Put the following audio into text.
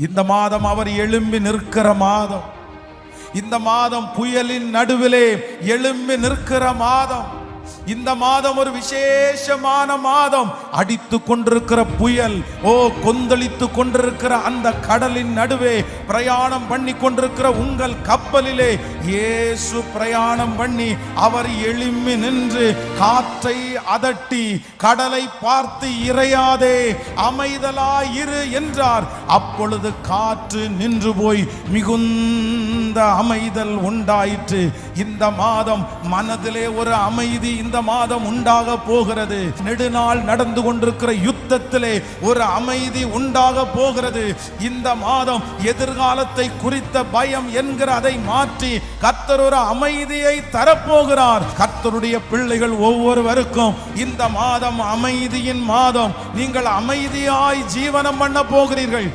இந்த மாதம் அவர் எழும்பி நிற்கிற மாதம். இந்த மாதம் புயலின் நடுவிலே எழும்பி நிற்கிற மாதம். இந்த மாதம் ஒரு விசேஷமான மாதம். அடித்து கொண்டிருக்கிற புயல், கொந்தளித்து கொண்டிருக்கிற அந்த கடலின் நடுவே பிரயாணம் பண்ணி கொண்டிருக்கிற உங்கள் கப்பலிலே இயேசு பிரயாணம் பண்ணி அவர் எழும்பி நின்று காற்றை அதட்டி கடலை பார்த்து இறையாதே அமைதலாயிரு என்றார். அப்பொழுது காற்று நின்று போய் மிகுந்த அமைதல் உண்டாயிற்று. இந்த மாதம் மனதிலே ஒரு அமைதி இந்த மாதம் உண்டாக போகிறது. நெடுநாள் நடந்து கொண்டிருக்கிற யுத்தத்திலே ஒரு அமைதி உண்டாக போகிறது. இந்த மாதம் எதிர்காலத்தை குறித்த பயம் என்கிற அதை மாற்றி கர்த்தர் ஒரு அமைதியை தரப்போகிறார். கர்த்தருடைய பிள்ளைகள் ஒவ்வொருவருக்கும் இந்த மாதம் அமைதியின் மாதம். நீங்கள் அமைதியாய் ஜீவனம் பண்ண போகிறீர்கள்.